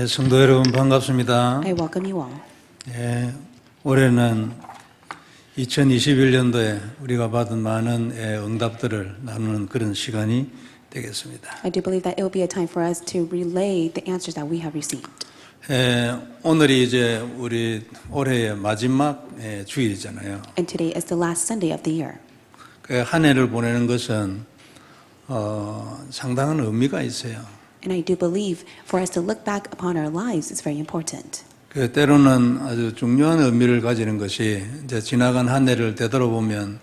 성도 여러분 반갑습니다. I welcome you all. 올해는 2021년도에 우리가 받은 많은 응답들을 나누는 그런 시간이 되겠습니다. I do believe that it will be a time for us to relay the answers that we have received. 오늘이 이제 우리 올해의 마지막 주일이잖아요. And today is the last Sunday of the year. 한 해를 보내는 것은 상당한 의미가 있어요. And I do believe for us to look back upon our lives is very important. 때로는 아주 중요한 의미를 가지는 것이 이제 지나간 한 해를 되돌아보면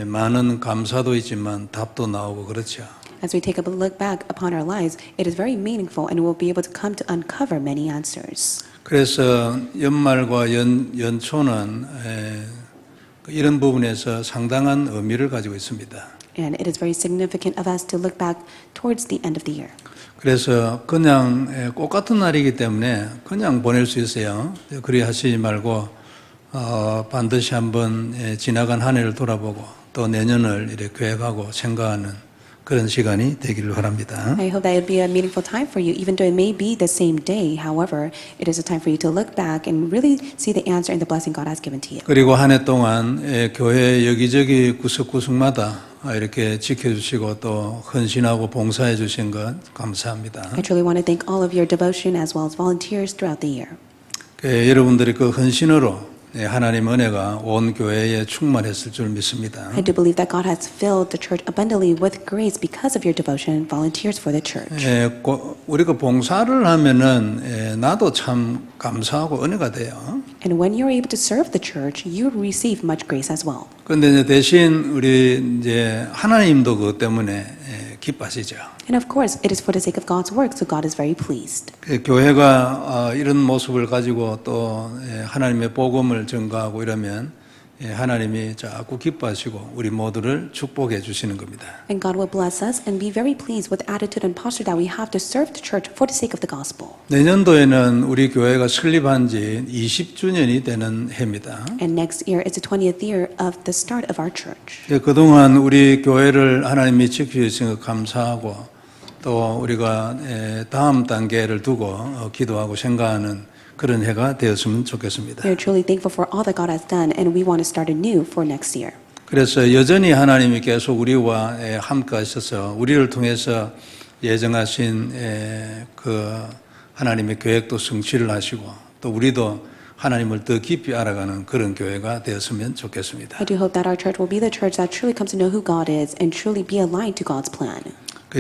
많은 감사도 있지만 답도 나오고 그렇죠. As we take a look back upon our lives, it is very meaningful and we'll be able to come to uncover many answers. 그래서 연말과 연초는 이런 부분에서 상당한 의미를 가지고 있습니다. And it is very significant of us to look back towards the end of the year. 그래서 그냥 꼭 같은 날이기 때문에 그냥 보낼 수 있어요. 그리 하시지 말고 반드시 한번 지나간 한 해를 돌아보고 또 내년을 이렇게 계획하고 생각하는 그런 시간이 되기를 바랍니다. I hope that it will be a meaningful time for you, even though it may be the same day. However, it is a time for you to look back and really see the answer and the blessing God has given to you. 그리고 한 해 동안 교회 여기저기 구석구석마다 이렇게 지켜주시고 또 헌신하고 봉사해 주신 것 감사합니다. I truly want to thank all of your devotion as well as volunteers throughout the year. 여러분들이 그 헌신으로 하나님 은혜가 온 교회에 충만했을 줄 믿습니다. I do believe that God has filled the church abundantly with grace because of your devotion and volunteers for the church. 우리가 봉사를 하면은 나도 참 감사하고 은혜가 돼요. And when you're able to serve the church, you receive much grace as well. 그런데 이제 대신 우리 이제 하나님도 그것 때문에 기뻐하시죠. And of course, it is for the sake of God's work, so God is very pleased. 교회가 이런 모습을 가지고 또 하나님의 복음을 전가하고 이러면 하나님이 자꾸 기뻐하시고 우리 모두를 축복해 주시는 겁니다. And God will bless us and be very pleased with the attitude and posture that we have to serve the church for the sake of the gospel. 내년도에는 우리 교회가 설립한 지 20주년이 되는 해입니다. And next year is the 20th year of the start of our church. 그동안 우리 교회를 하나님이 지켜주신 것 감사하고 또 우리가 다음 단계를 두고 기도하고 생각하는 그런 해가 되었으면 좋겠습니다. We are truly thankful for all that God has done, and we want to start anew for next year. 그래서 여전히 하나님이 계속 우리와 함께 하셔서 우리를 통해서 예정하신 그 하나님의 계획도 성취를 하시고 또 우리도 하나님을 더 깊이 알아가는 그런 교회가 되었으면 좋겠습니다. I do hope that our church will be the church that truly comes to know who God is and truly be aligned to God's plan.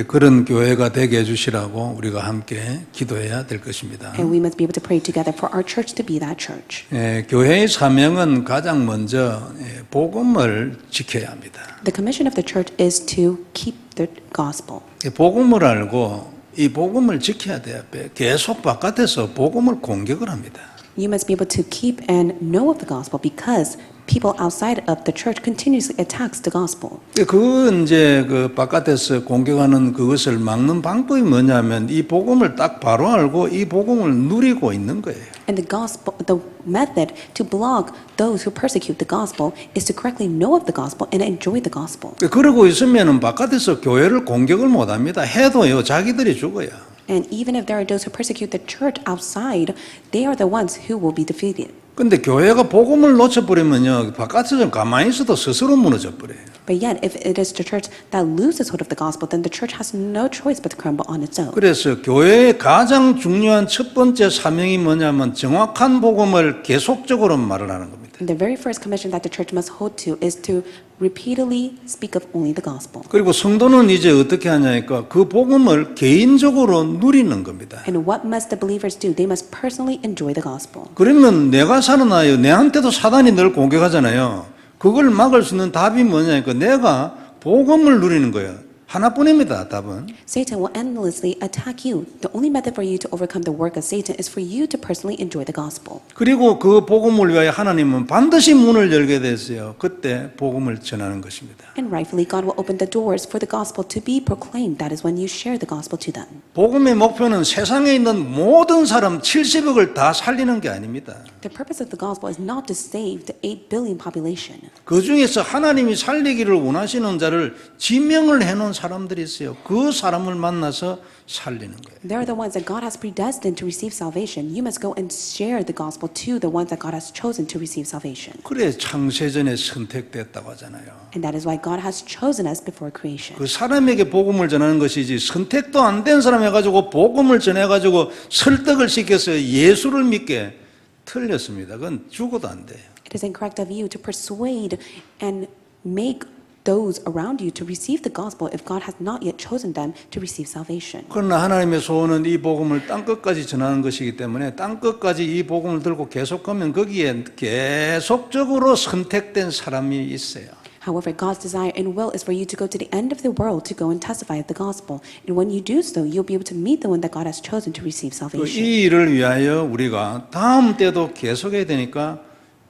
그런 교회가 되게 해주시라고 우리가 함께 기도해야 될 것입니다. And we must be able to pray together for our church to be that church. 교회의 사명은 가장 먼저 복음을 지켜야 합니다. The commission of the church is to keep the gospel. 복음을 알고 이 복음을 지켜야 돼요. 계속 바깥에서 복음을 공격을 합니다. You must be able to keep and know of the gospel because people outside of the church continuously attacks the gospel. 그 이제 그 바깥에서 공격하는 그것을 막는 방법이 뭐냐면 이 복음을 딱 바로 알고 이 복음을 누리고 있는 거예요. And the gospel, the method to block those who persecute the gospel is to correctly know of the gospel and enjoy the gospel. 그러고 있으면은 바깥에서 교회를 공격을 못 합니다. 해도요 자기들이 죽어요. And even if there are those who persecute the church outside, they are the ones who will be defeated. 근데 교회가 복음을 놓쳐버리면요 바깥에서 가만히 있어도 스스로 무너져 버려요. But yet, if it is the church that loses hold of the gospel, then the church has no choice but to crumble on its own. 그래서 교회의 가장 중요한 첫 번째 사명이 뭐냐면 정확한 복음을 계속적으로 말을 하는 겁니다. And the very first commission that the church must hold to is to repeatedly speak of only the gospel. 그리고 성도는 이제 어떻게 하냐니까 그 복음을 개인적으로 누리는 겁니다. And what must the believers do? They must personally enjoy the gospel. 그러면 내가 살아나요. 내한테도 사단이 늘 공격하잖아요. 그걸 막을 수 있는 답이 뭐냐니까 내가 복음을 누리는 거예요. 하나뿐입니다. 답은. Satan will endlessly attack you. The only method for you to overcome the work of Satan is for you to personally enjoy the gospel. 그리고 그 복음을 위하여 하나님은 반드시 문을 열게 됐어요. 그때 복음을 전하는 것입니다. And rightfully, God will open the doors for the gospel to be proclaimed. That is when you share the gospel to them. 복음의 목표는 세상에 있는 모든 사람 70억을 다 살리는 게 아닙니다. The purpose of the gospel is not to save the 8 billion population. 그 중에서 하나님이 살리기를 원하시는 자를 지명을 해놓은 사람들이 있어요. 그 사람을 만나서 살리는 거예요. They're the ones that God has predestined to receive salvation. You must go and share the gospel to the ones that God has chosen to receive salvation. 그래 창세전에 선택됐다고 하잖아요. And that is why God has chosen us before creation. 그 사람에게 복음을 전하는 것이지 선택도 안 된 사람 해가지고 복음을 전해가지고 설득을 시켜서 예수를 믿게 틀렸습니다. 그건 죽어도 안 돼요. It is incorrect of you to persuade and make those around you to receive the gospel if God has not yet chosen them to receive salvation. 그러나 하나님의 소원은 이 복음을 땅끝까지 전하는 것이기 때문에 땅끝까지 이 복음을 들고 계속하면 거기에 계속적으로 선택된 사람이 있어요. However, God's desire and will is for you to go to the end of the world to go and testify of the gospel. And when you do so, you'll be able to meet the one that God has chosen to receive salvation. 이 일을 위하여 우리가 다음 때도 계속해야 되니까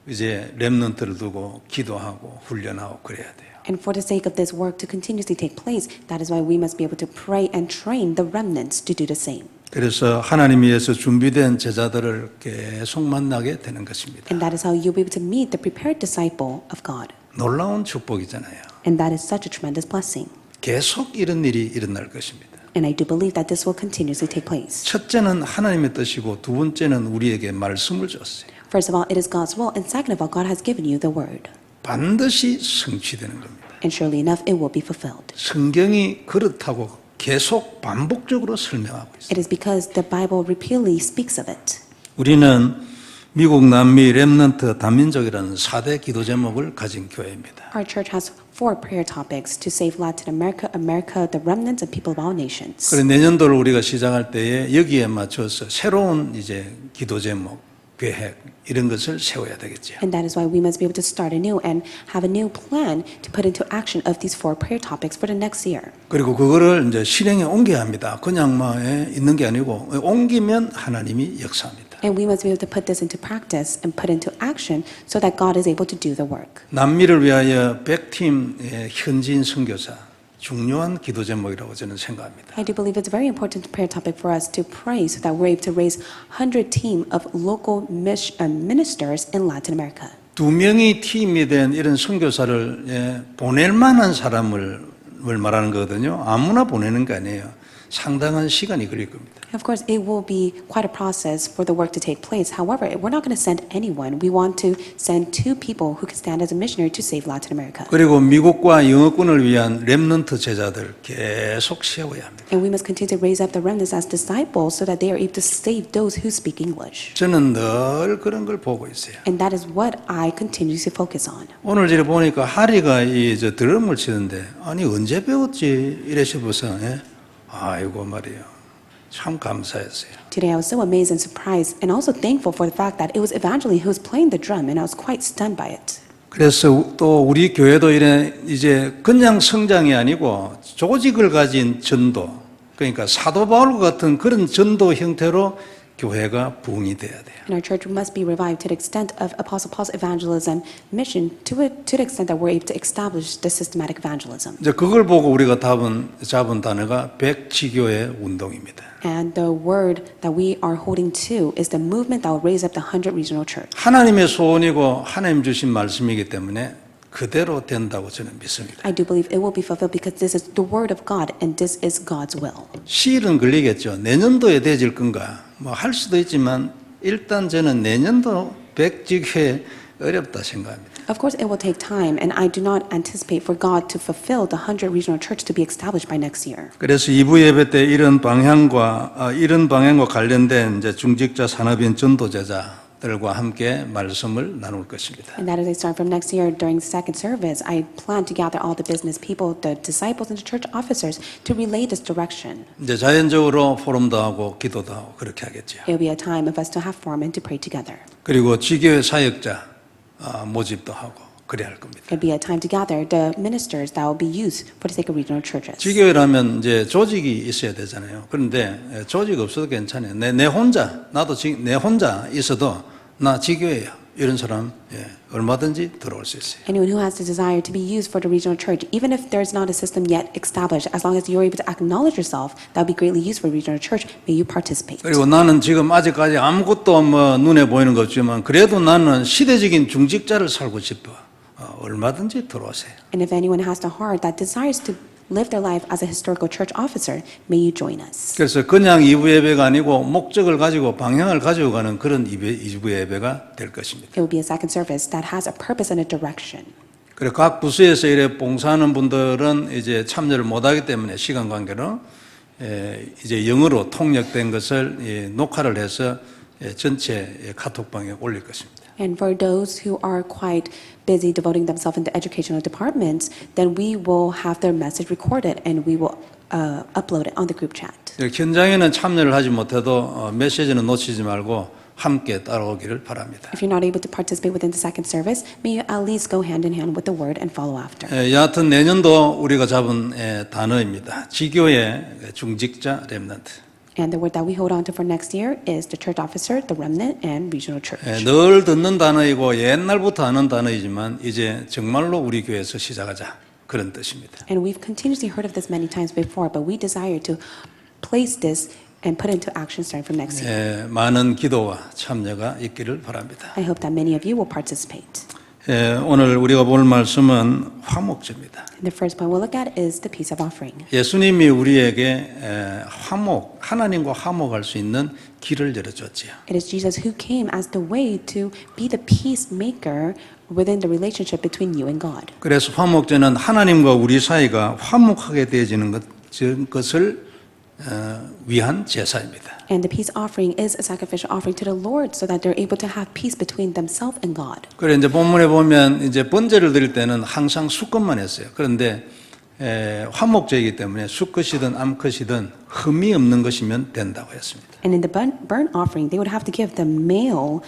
이제 렘넌트를 두고 기도하고 훈련하고 그래야 돼요. And for the sake of this work to continuously take place, that is why we must be able to pray and train the remnants to do the same. 그래서 하나님이 위해서 준비된 제자들을 계속 만나게 되는 것입니다. And that is how you'll be able to meet the prepared disciple of God. 놀라운 축복이잖아요. And that is such a tremendous blessing. 계속 이런 일이 일어날 것입니다. And I do believe that this will continuously take place. 첫째는 하나님의 뜻이고 두 번째는 우리에게 말씀을 줬어요. First of all, it is God's will, and second of all, God has given you the word. 반드시 성취되는 겁니다. And surely enough, it will be fulfilled. 성경이 그렇다고 계속 반복적으로 설명하고 있어요. It is because the Bible repeatedly speaks of it. 우리는 미국 남미 렘넌트 단민족이라는 4대 기도 제목을 가진 교회입니다. Our church has 4 prayer topics to save Latin America, America, the remnants, and people of all nations. 그래서 내년도를 우리가 시작할 때에 여기에 맞춰서 새로운 이제 기도 제목, 계획 이런 것을 세워야 되겠죠. And that is why we must be able to start anew and have a new plan to put into action of these 4 prayer topics for the next year. 그리고 그거를 이제 실행에 옮겨야 합니다. 그냥 있는 게 아니고 옮기면 하나님이 역사합니다. And we must be able to put this into practice and put into action so that God is able to do the work. 남미를 위하여 100팀 현지인 선교사 중요한 기도 제목이라고 저는 생각합니다. I do believe it's a very important prayer topic for us to pray so that we're able to raise 100 team of local ministers in Latin America. 2명이 팀이 된 이런 선교사를 보낼 만한 사람을 말하는 거거든요. 아무나 보내는 게 아니에요. 상당한 시간이 걸릴 겁니다. Of course, it will be quite a process for the work to take place. However, we're not going to send anyone. We want to send 2 people who can stand as a missionary to save Latin America. 그리고 미국과 영어권을 위한 렘넌트 제자들 계속 세워야 합니다. And we must continue to raise up the remnants as disciples so that they are able to save those who speak English. 저는 늘 그런 걸 보고 있어요. And that is what I continuously focus on. 오늘 저를 보니까 하리가 저 드럼을 치는데 아니 언제 배웠지 이래 싶어서 아이고 말이에요. 참 감사했어요. Today I was so amazed and surprised and also thankful for the fact that it was Evangeline who was playing the drum and I was quite stunned by it. 그래서 또 우리 교회도 이제 그냥 성장이 아니고 조직을 가진 전도, 그러니까 사도 바울 같은 그런 전도 형태로 교회가 부흥이 돼야 돼요. And our church must be revived to the extent of Apostle Paul's evangelism mission to the extent that we're able to establish the systematic evangelism. 이제 그걸 보고 우리가 잡은 단어가 백지교의 운동입니다. And the word that we are holding to is the movement that will raise up the 100 regional church. 하나님의 소원이고 하나님 주신 말씀이기 때문에 그대로 된다고 저는 믿습니다. I do believe it will be fulfilled because this is the word of God and this is God's will. 시일은 걸리겠죠. 내년도에 되질 건가? 할 수도 있지만 일단 저는 내년도 백지교회 어렵다 생각합니다. Of course, it will take time, and I do not anticipate for God to fulfill the 100 regional church to be established by next year. 그래서 2부 예배 때 이런 방향과 관련된 이제 중직자 산업인 전도제자들과 함께 말씀을 나눌 것입니다. And that as I start from next year during the second service, I plan to gather all the business people, the disciples, and the church officers to relay this direction. 이제 자연적으로 포럼도 하고 기도도 하고 그렇게 하겠죠. It will be a time of us to have forum and to pray together. 그리고 지교회 사역자 모집도 하고 그래야 할 겁니다. It will be a time to gather the ministers that will be used for the sake of regional churches. 지교회라면 이제 조직이 있어야 되잖아요. 그런데 조직 없어도 괜찮아요. 내 혼자 내 혼자 있어도 나 지교회야 이런 사람 얼마든지 들어올 수 있어요. Anyone who has the desire to be used for the regional church, even if there's not a system yet established, as long as you're able to acknowledge yourself, that will be greatly used for regional church. May you participate. 그리고 나는 지금 아직까지 아무것도 눈에 보이는 거 없지만 그래도 나는 시대적인 중직자를 살고 싶어. 얼마든지 들어오세요. And if anyone has the heart that desires to live their life as a historical church officer, may you join us. 그래서 그냥 2부 예배가 아니고 목적을 가지고 방향을 가지고 가는 그런 2부 예배가 될 것입니다. It will be a second service that has a purpose and a direction. 그리고 각 부서에서 이래 봉사하는 분들은 이제 참여를 못하기 때문에 시간 관계로 이제 영어로 통역된 것을 녹화를 해서 전체 카톡방에 올릴 것입니다. And for those who are quite busy devoting themselves in the educational departments, then we will have their message recorded and we will upload it on the group chat. 현장에는 참여를 하지 못해도 메시지는 놓치지 말고 함께 따라오기를 바랍니다. If you're not able to participate within the second service, may you at least go hand in hand with the word and follow after. 여하튼 내년도 우리가 잡은 단어입니다. 지교의 중직자 렘넌트. And the word that we hold on to for next year is the church officer, the remnant, and regional church. 늘 듣는 단어이고 옛날부터 아는 단어이지만 이제 정말로 우리 교회에서 시작하자 그런 뜻입니다. And we've continuously heard of this many times before, but we desire to place this and put into action starting from next year. 많은 기도와 참여가 있기를 바랍니다. I hope that many of you will participate. 오늘 우리가 볼 말씀은 화목제입니다. And the first point we'll look at is the peace of offering. 예수님이 우리에게 하나님과 화목할 수 있는 길을 열어줬지요. It is Jesus who came as the way to be the peacemaker within the relationship between you and God. 그래서 화목제는 하나님과 우리 사이가 화목하게 되어지는 것을 위한 제사입니다. And the peace offering is a sacrificial offering to the Lord so that they're able to have peace between themselves and God. 그래 이제 본문에 보면 이제 번제를 드릴 때는 항상 수컷만 했어요. 그런데 화목제이기 때문에 수컷이든 암컷이든 흠이 없는 것이면 된다고 했습니다. And in the burnt offering, they would have to give the male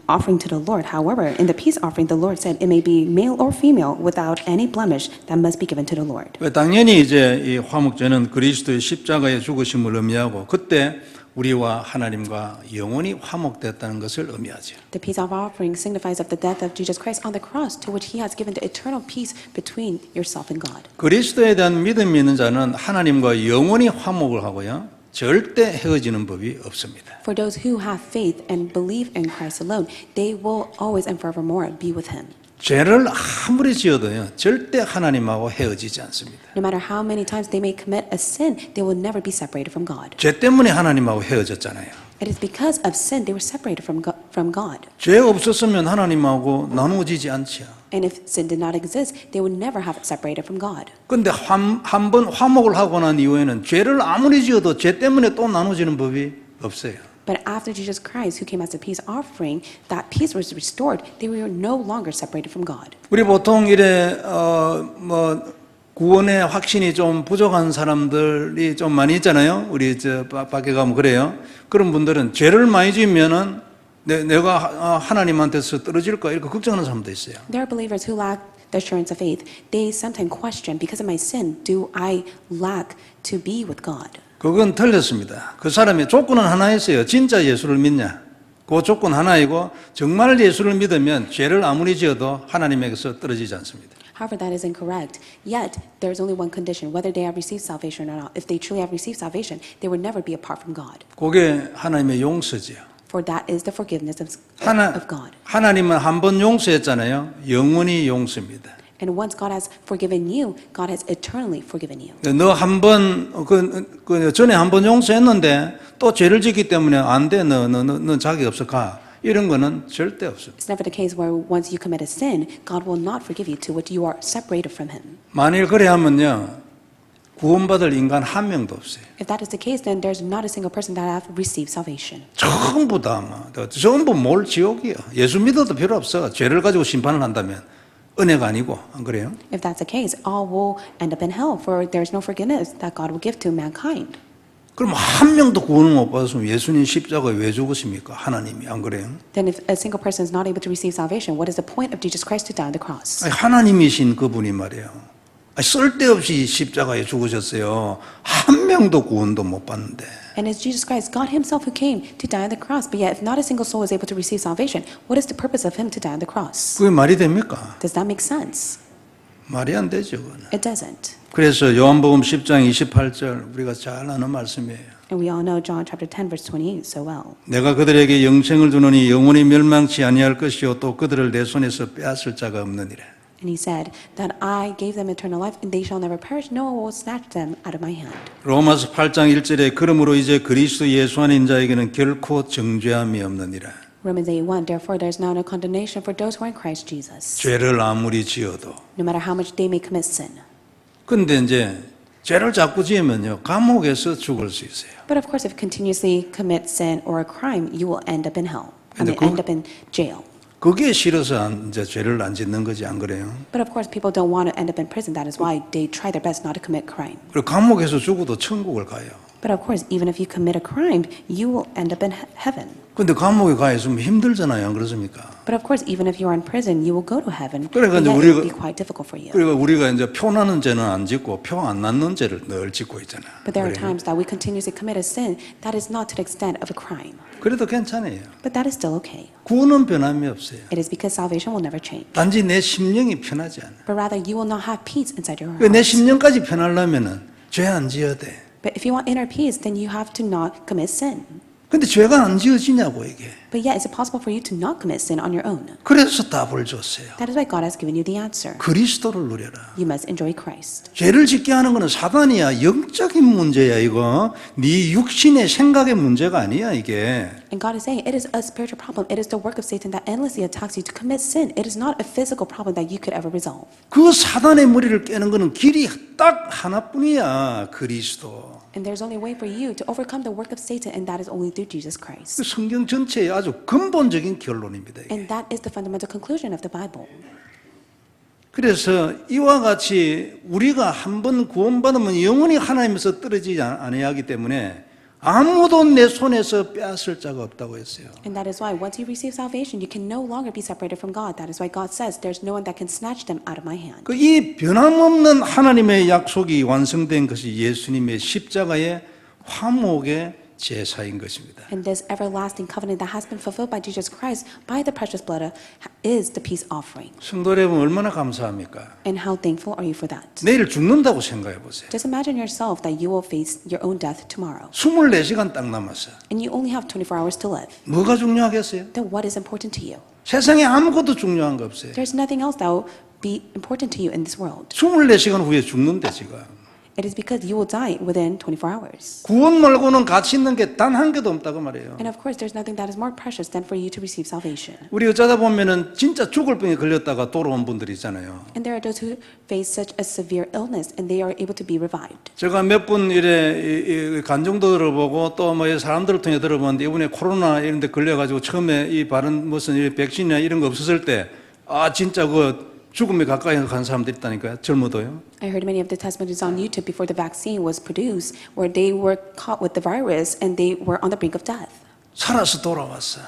offering to the Lord. However, in the peace offering, the Lord said it may be male or female without any blemish that must be given to the Lord. 당연히 이제 이 화목제는 그리스도의 십자가의 죽으심을 의미하고 그때 우리와 하나님과 영원히 화목됐다는 것을 의미하죠. The peace offering signifies of the death of Jesus Christ on the cross, to which He has given the eternal peace between yourself and God. 그리스도에 대한 믿음이 있는 자는 하나님과 영원히 화목을 하고요. 절대 헤어지는 법이 없습니다. For those who have faith and believe in Christ alone, they will always and forevermore be with Him. 죄를 아무리 지어도요, 절대 하나님하고 헤어지지 않습니다. No matter how many times they may commit a sin, they will never be separated from God. 죄 때문에 하나님하고 헤어졌잖아요. It is because of sin they were separated from God. 죄 없었으면 하나님하고 나누어지지 않지요. And if sin did not exist, they would never have separated from God. 그런데 한 번 화목을 하고 난 이후에는 죄를 아무리 지어도 죄 때문에 또 나눠지는 법이 없어요. But after Jesus Christ, who came as a peace offering, that peace was restored. They were no longer separated from God. 우리 보통 이래 구원의 확신이 좀 부족한 사람들이 좀 많이 있잖아요. 우리 밖에 가면 그래요. 그런 분들은 죄를 많이 지으면은 내가 하나님한테서 떨어질까 이렇게 걱정하는 사람도 있어요. There are believers who lack the assurance of faith. They sometimes question, because of my sin, do I lack to be with God? 그건 틀렸습니다. 그 사람의 조건은 하나였어요. 진짜 예수를 믿냐? 그 조건 하나이고 정말 예수를 믿으면 죄를 아무리 지어도 하나님에게서 떨어지지 않습니다. However, that is incorrect. Yet, there is only one condition, whether they have received salvation or not. If they truly have received salvation, they will never be apart from God. 그게 하나님의 용서지요. For that is the forgiveness of God. 하나님은 한 번 용서했잖아요. 영원히 용서입니다. And once God has forgiven you, God has eternally forgiven you. 너 한 번 전에 한 번 용서했는데 또 죄를 짓기 때문에 안 돼. 너 자격 없어 가. 이런 거는 절대 없습니다. It's never the case where once you commit a sin, God will not forgive you to which you are separated from Him. 만일 그래 하면요. 구원받을 인간 한 명도 없어요. If that is the case, then there's not a single person that have received salvation. 전부 다 전부 뭘 지옥이야. 예수 믿어도 필요 없어. 죄를 가지고 심판을 한다면 은혜가 아니고 안 그래요? If that's the case, all will end up in hell, for there's no forgiveness that God will give to mankind. 그럼 한 명도 구원을 못 받았으면 예수님 십자가에 왜 죽으십니까? 하나님이 안 그래요? Then if a single person is not able to receive salvation, what is the point of Jesus Christ to die on the cross? 아니, 하나님이신 그분이 말이에요. 아니, 쓸데없이 십자가에 죽으셨어요. 한 명도 구원도 못 받는데. And it's Jesus Christ, God Himself, who came to die on the cross. But yet, if not a single soul is able to receive salvation, what is the purpose of Him to die on the cross? 그게 말이 됩니까? Does that make sense? 말이 안 되죠. 그거는. It doesn't. 그래서 요한복음 10장 28절 우리가 잘 아는 말씀이에요. And we all know John chapter 10, verse 28 so well. 내가 그들에게 영생을 주노니 영원히 멸망치 아니할 것이요 또 그들을 내 손에서 빼앗을 자가 없느니라. And he said that I gave them eternal life and they shall never perish. No one will snatch them out of my hand. 로마서 8장 1절에 그러므로 이제 그리스도 예수 안에 있는 자에게는 결코 정죄함이 없느니라. Romans 8:1. Therefore there is now no condemnation for those who are in Christ Jesus. 죄를 아무리 지어도. No matter how much they may commit sin. 근데 이제 죄를 자꾸 지으면요 감옥에서 죽을 수 있어요. But of course, if you continuously commit sin or a crime, you will end up in hell. 근데 End up in jail. 그게 싫어서 이제 죄를 안 짓는 거지 안 그래요? But of course, people don't want to end up in prison. That is why they try their best not to commit crime. 그리고 감옥에서 죽어도 천국을 가요. But of course, even if you commit a crime, you will end up in heaven. 근데 감옥에 가 있으면 힘들잖아요, 안 그렇습니까? But of course, even if you are in prison, you will go to heaven. 그러니까 But 이제 yet, it 우리가- will be quite difficult for you. 그리고 우리가 이제 표 나는 죄는 안 짓고 표 안 났는 죄를 늘 짓고 있잖아요. But there are 그래요? times that we continuously commit a sin that is not to the extent of a crime. 그래도 괜찮아요. But that is still okay. 구원은 변함이 없어요. It is because salvation will never change. 단지 내 심령이 편하지 않아. But rather, you will not have peace inside your 내 heart. 심령까지 편하려면은 죄 안 지어야 돼. But if you want inner peace, then you have to not commit sin. 근데 죄가 안 지어지냐고 이게. But yet, is it possible for you to not commit sin on your own? 그래서 답을 줬어요. That is why God has given you the answer. 그리스도를 누려라. You must enjoy Christ. 죄를 짓게 하는 거는 사단이야. 영적인 문제야 이거. 네 육신의 생각의 문제가 아니야 이게. And God is saying it is a spiritual problem. It is the work of Satan that endlessly attacks you to commit sin. It is not a physical problem that you could ever resolve. 그 사단의 머리를 깨는 거는 길이 딱 하나뿐이야. 그리스도. And there's only a way for you to overcome the work of Satan, and that is only through Jesus Christ. 그 성경 전체의 아주 근본적인 결론입니다. 이게. And that is the fundamental conclusion of the Bible. 그래서 이와 같이 우리가 한번 구원받으면 영원히 하나님에서 떨어지지 아니하기 때문에 아무도 내 손에서 빼앗을 자가 없다고 했어요. And that is why once you receive salvation, you can no longer be separated from God. That is why God says, there's no one that can snatch them out of my hand. 그 이 변함없는 하나님의 약속이 완성된 것이 예수님의 십자가의 화목의 제사인 것입니다. And this everlasting covenant that has been fulfilled by Jesus Christ by the precious blood is the peace offering. 성도 여러분 얼마나 감사합니까? And how thankful are you for that? 내일 죽는다고 생각해 보세요. Just imagine yourself that you will face your own death tomorrow. 24시간 딱 남았어. And you only have 24 hours to live. 뭐가 중요하겠어요? Then what is important to you? 세상에 아무것도 중요한 거 없어요. There's nothing else that will be important to you in this world. 24시간 후에 죽는데 지금. It is because you will die within 24 hours. 구원 말고는 가치 있는 게 단 한 개도 없다고 말이에요. And of course, there's nothing that is more precious than for you to receive salvation. 우리 어쩌다 보면은 진짜 죽을 병에 걸렸다가 돌아온 분들이 있잖아요. And there are those who face such a severe illness and they are able to be revived. 제가 몇 분 이래 간증도 들어보고 또 뭐 사람들을 통해 들어보는데 이번에 코로나 이런 데 걸려가지고 처음에 이 바른 무슨 이 백신이나 이런 거 없었을 때 아 진짜 그 죽음에 가까이 간 사람들이 있다니까요. 젊어도요. I heard many of the testimonies on YouTube before the vaccine was produced where they were caught with the virus and they were on the brink of death. 살아서 돌아왔어.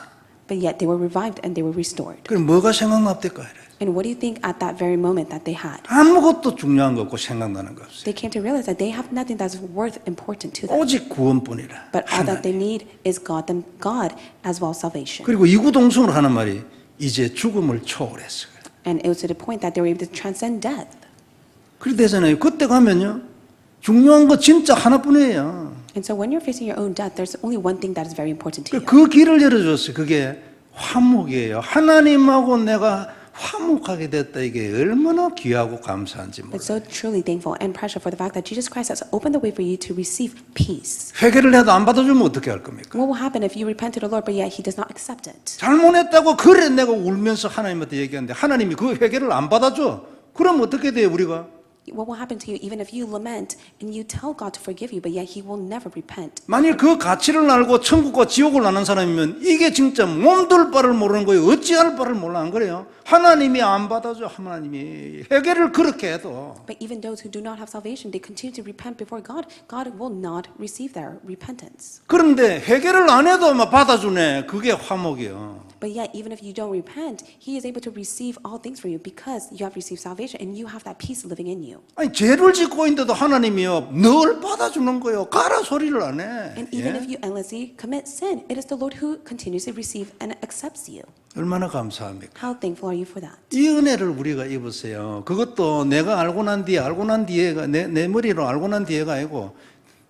But yet they were revived and they were restored. 그럼 뭐가 생각납니까? And what do you think at that very moment that they had? 아무것도 중요한 거 없고 생각나는 거 없어요. They came to realize that they have nothing that's worth important to them. 오직 구원뿐이라. But all that they 하나님. need is God as well as salvation. 그리고 이구동성으로 하는 말이 이제 죽음을 초월했어요. And it was to the point that they were able to transcend death. 그렇게 되잖아요. 그때 가면요. 중요한 거 진짜 하나뿐이에요. And so when you're facing your own death, there's only one thing that is very important to you. 그 길을 열어줬어요. 그게 화목이에요. 하나님하고 내가 화목하게 됐다. 이게 얼마나 귀하고 감사한지 But 몰라요. so truly thankful and precious for the fact that Jesus Christ has opened the way for you to receive peace. 회개를 해도 안 받아주면 어떻게 할 겁니까? What will happen if you repent to the Lord, but yet He does not accept it? 잘못했다고 그래 내가 울면서 하나님한테 얘기하는데 하나님이 그 회개를 안 받아줘. 그럼 어떻게 돼요 우리가? What will happen to you even if you lament and you tell God to forgive you, but yet He will never repent? 만일 그 가치를 알고 천국과 지옥을 아는 사람이면 이게 진짜 몸둘 바를 모르는 거예요. 어찌할 바를 몰라 안 그래요? 하나님이 안 받아줘. 하나님이 회개를 그렇게 해도. But even those who do not have salvation, they continue to repent before God. God will not receive their repentance. 그런데 회개를 안 해도 막 받아주네. 그게 화목이요. But yet, even if you don't repent, He is able to receive all things for you because you have received salvation and you have that peace living in you. 아니 죄를 짓고 있는데도 하나님이요 늘 받아주는 거예요. 가라 소리를 안 해. And even if you endlessly commit sin, it is the Lord who continuously receives and accepts you. 얼마나 감사합니까? How thankful are you for that? 이 은혜를 우리가 입으세요. 그것도 내가 알고 난 뒤에가 내 머리로 알고 난 뒤에가 아니고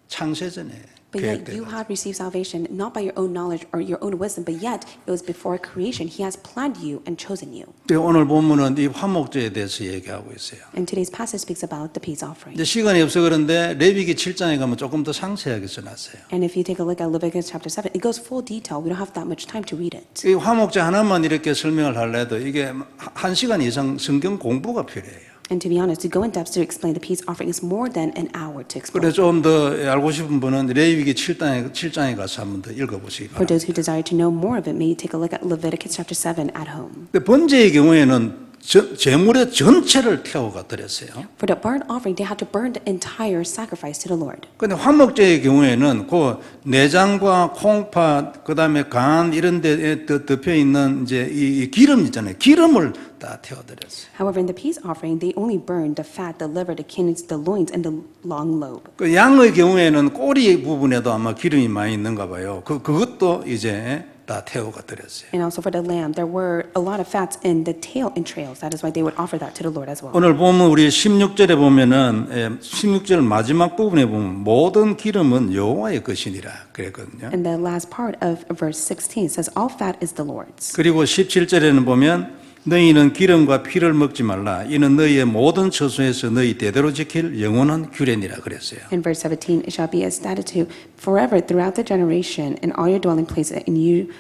창세전에 But yet 계획된 you 거죠. have received salvation not by your own knowledge or your own wisdom, but yet it was before creation. He has planned you and chosen you. 오늘 본문은 이 화목제에 대해서 얘기하고 있어요. And today's passage speaks about the peace offering. 이제 시간이 없어 그런데 레위기 7장에 가면 조금 더 상세하게 써놨어요. And if you take a look at Leviticus chapter 7, it goes full detail. We don't have that much time to read it. 이 화목제 하나만 이렇게 설명을 하려도 이게 1시간 이상 성경 공부가 필요해요. And to be honest, to go in depth to explain the peace offering is more than an hour to explain. 그래서 좀 더 알고 싶은 분은 레위기 7장에 가서 한번 더 읽어보시기 For 바랍니다. those who desire to know more of it, may you take a look at Leviticus chapter 7 at home. 근데 번제의 경우에는 제물의 전체를 태워가 드렸어요. For the burnt offering, they had to burn the entire sacrifice to the Lord. 근데 화목제의 경우에는 그 내장과 콩팥, 그 다음에 간 이런 데에 덮여 있는 이제 이 기름 있잖아요. 기름을 다 태워드렸어요. However, in the peace offering, they only burned the fat, the liver, the kidneys, the loins, and the long lobe. 그 양의 경우에는 꼬리 부분에도 아마 기름이 많이 있는가 봐요. 그것도 이제 다 태워가 드렸어요. And also for the lamb, there were a lot of fats in the tail entrails. That is why they would offer that to the Lord as well. 오늘 보면 우리 16절에 보면은 16절 마지막 부분에 보면 모든 기름은 여호와의 것이니라 그랬거든요. And the last part of verse 16 says, all fat is the Lord's. 그리고 17절에는 보면 너희는 기름과 피를 먹지 말라. 이는 너희의 모든 처소에서 너희 대대로 지킬 영원한 규례니라 그랬어요. In verse 17, it shall be a statute forever throughout the generation in all your dwelling places, and you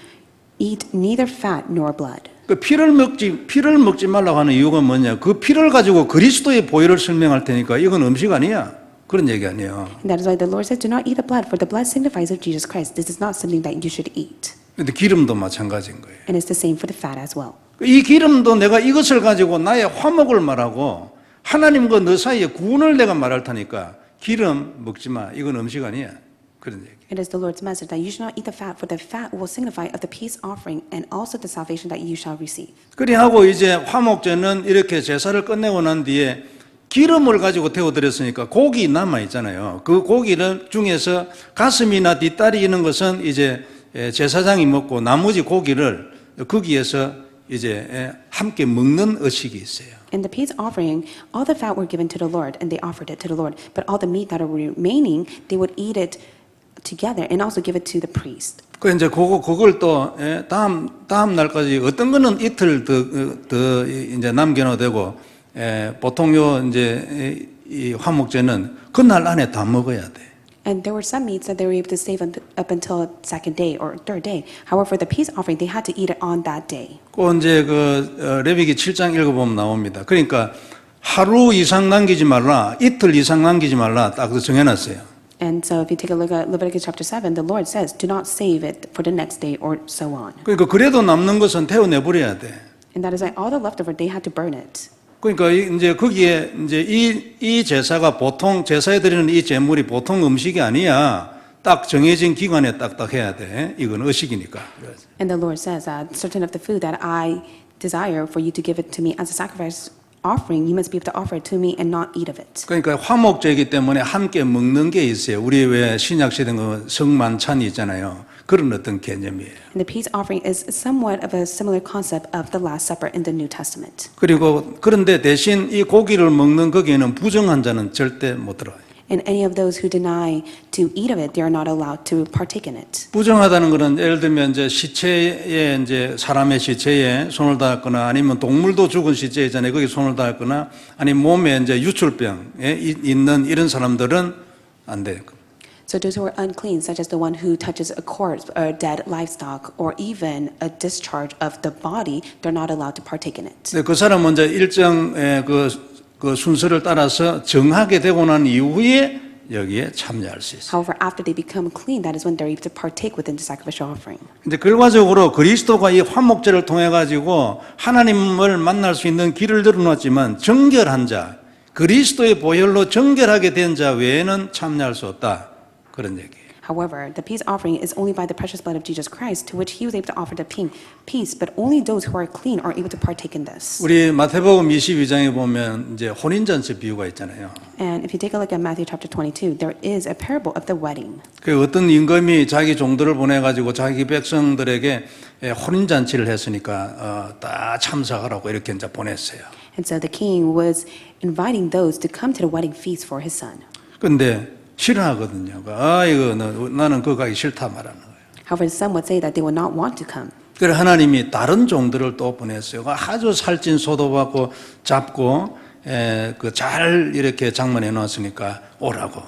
eat neither fat nor blood. 그 피를 먹지 말라고 하는 이유가 뭐냐? 그 피를 가지고 그리스도의 보혈을 설명할 테니까 이건 음식 아니야. 그런 얘기 아니에요. And that is why the Lord says, do not eat the blood, for the blood signifies of Jesus Christ. This is not something that you should eat. 근데 기름도 마찬가지인 거예요. And it's the same for the fat as well. 이 기름도 내가 이것을 가지고 나의 화목을 말하고 하나님과 너 사이의 구원을 내가 말할 테니까 기름 먹지 마. 이건 음식 아니야. 그런 얘기. It is the Lord's message that you should not eat the fat, for the fat will signify of the peace offering and also the salvation that you shall receive. 그리하고 이제 화목제는 이렇게 제사를 끝내고 난 뒤에 기름을 가지고 태워드렸으니까 고기 남아 있잖아요. 그 고기를 중에서 가슴이나 뒷다리 이런 것은 이제 제사장이 먹고 나머지 고기를 거기에서 이제 함께 먹는 의식이 있어요. In the peace offering, all the fat were given to the Lord, and they offered it to the Lord. But all the meat that are remaining, they would eat it together and also give it to the priest. 그 이제 그걸 또 다음 날까지 어떤 거는 이틀 더 이제 남겨놔도 되고 보통 요 이제 이 화목제는 그날 안에 다 먹어야 돼. And there were some meats that they were able to save up until second day or third day. However, for the peace offering, they had to eat it on that day. 그 이제 레위기 7장 읽어보면 나옵니다. 그러니까 하루 이상 남기지 말라, 이틀 이상 남기지 말라 딱 정해놨어요. And so if you take a look at Leviticus chapter 7, the Lord says, do not save it for the next day or so on. 그러니까 그래도 남는 것은 태워내버려야 돼. And that is why all the leftover, they had to burn it. 그러니까 이제 거기에 이제 이 제사가 보통 제사에 드리는 이 제물이 보통 음식이 아니야. 딱 정해진 기간에 딱딱 해야 돼. 이건 의식이니까. And the Lord says that certain of the food that I desire for you to give it to me as a sacrifice offering, you must be able to offer it to me and not eat of it. 그러니까 화목제이기 때문에 함께 먹는 게 있어요. 우리 왜 신약 시대 성만찬이 있잖아요. 그런 어떤 개념이에요. And the peace offering is somewhat of a similar concept of the Last Supper in the New Testament. 그리고 그런데 대신 이 고기를 먹는 거기에는 부정한 자는 절대 못 들어요. And any of those who deny to eat of it, they are not allowed to partake in it. 부정하다는 것은 예를 들면 이제 시체에 이제 사람의 시체에 손을 닿거나 아니면 동물도 죽은 시체 있잖아요. 거기 손을 닿거나 아니면 몸에 이제 유출병에 있는 이런 사람들은 안 돼요. So those who are unclean, such as the one who touches a corpse or dead livestock or even a discharge of the body, they're not allowed to partake in it. 그 사람은 이제 일정 그 순서를 따라서 정하게 되고 난 이후에 여기에 참여할 수 있어요. However, after they become clean, that is when they're able to partake within the sacrificial offering. 이제 결과적으로 그리스도가 이 화목제를 통해 가지고 하나님을 만날 수 있는 길을 열어놨지만 정결한 자, 그리스도의 보혈로 정결하게 된 자 외에는 참여할 수 없다. 그런 얘기예요. However, the peace offering is only by the precious blood of Jesus Christ, to which he was able to offer the peace, but only those who are clean are able to partake in this. 우리 마태복음 22장에 보면 이제 혼인잔치 비유가 있잖아요. And if you take a look at Matthew chapter 22, there is a parable of the wedding. 그 어떤 임금이 자기 종들을 보내 가지고 자기 백성들에게 혼인잔치를 했으니까 다 참석하라고 이렇게 이제 보냈어요. And so the king was inviting those to come to the wedding feast for his son. 근데 싫어하거든요. 이거 나는 그거 가기 싫다 말하는 거예요. However, some would say that they would not want to come. 그래서 하나님이 다른 종들을 또 보냈어요. 아주 살찐 소도받고 잡고 잘 이렇게 장만해 놨으니까 오라고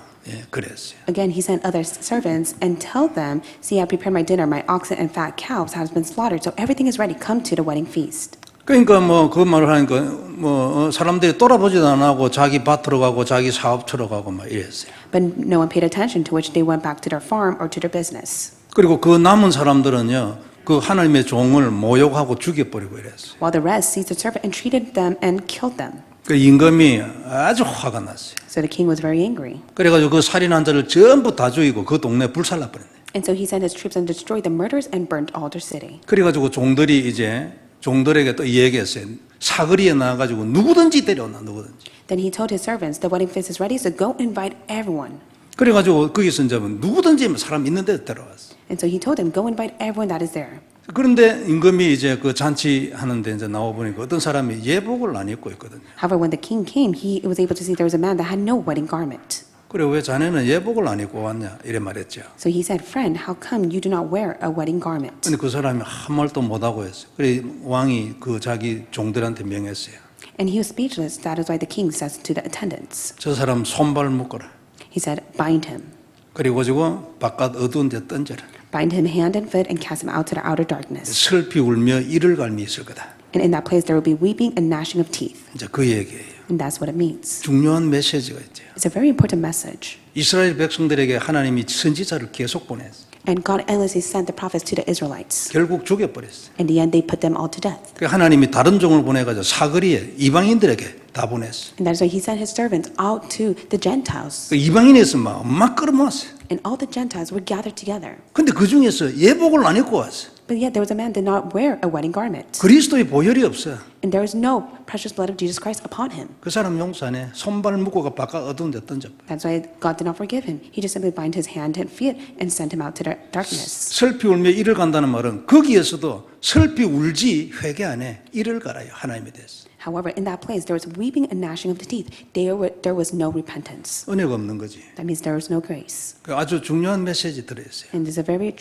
그랬어요. Again, he sent other servants and told them, "See, I prepared my dinner. My oxen and fat cows has been slaughtered, so everything is ready. Come to the wedding feast." 그러니까 그 말을 하니까 사람들이 돌아보지도 안 하고 자기 밭으로 가고 자기 사업처로 가고 막 이랬어요. But no one paid attention, to which they went back to their farm or to their business. 그리고 그 남은 사람들은요, 그 하나님의 종을 모욕하고 죽여버리고 이랬어요. While the rest seized the servant and treated them and killed them. 그 임금이 아주 화가 났어요. So the king was very angry. 그래가지고 그 살인한 자를 전부 다 죽이고 그 동네 불살라 버렸네. And so he sent his troops and destroyed the murderers and burnt all their city. 그래가지고 종들에게 또 얘기했어요. 사거리에 나가가지고 누구든지 데려오나 누구든지. Then he told his servants, "The wedding feast is ready, so go invite everyone." 그래가지고 거기서 이제 누구든지 사람 있는 데 데려왔어. And so he told them, "Go invite everyone that is there." 그런데 임금이 이제 그 잔치하는데 이제 나와 보니까 어떤 사람이 예복을 안 입고 있거든요. However, when the king came, he was able to see there was a man that had no wedding garment. 그래 왜 자네는 예복을 안 입고 왔냐 이래 말했죠. So he said, "Friend, how come you do not wear a wedding garment?" 근데 그 사람이 한 말도 못하고 했어요. 그래 왕이 그 자기 종들한테 명했어요. And he was speechless. That is why the king says to the attendants, 저 사람 손발 묶어라. he said, "Bind him. 그리고 가지고 바깥 어두운 데 던져라. Bind him hand and foot and cast him out to the outer darkness. 슬피 울며 이를 갈미 있을 거다. And in that place there will be weeping and gnashing of teeth." 이제 그 얘기예요. And that's what it means. 중요한 메시지가 있죠. It's a very important message. 이스라엘 백성들에게 하나님이 선지자를 계속 보냈어요. And God endlessly sent the prophets to the Israelites. 결국 죽여버렸어요. In the end, they put them all to death. 그 하나님이 다른 종을 보내가지고 사거리에 이방인들에게 다 보냈어요. And that is why he sent his servants out to the Gentiles. 그 이방인에서 막 끌어모았어요. And all the Gentiles were gathered together. 근데 그 중에서 예복을 안 입고 왔어요. But yet there was a man that did not wear a wedding garment. 그리스도의 보혈이 없어요. And there was no precious blood of Jesus Christ upon him. 그 사람 용서 안 해. 손발 묶고가 바깥 어두운 데 던져. That's why God did not forgive him. He just simply bind his hand and feet and sent him out to the darkness. 슬피 울며 이를 간다는 말은 거기에서도 슬피 울지 회개 안 해. 이를 갈아요. 하나님에 대해서. However, in that place there was weeping and gnashing of the teeth. There was no repentance. 은혜가 없는 거지. That means there was no grace. 그 아주 중요한 메시지 들어있어요. And it's a very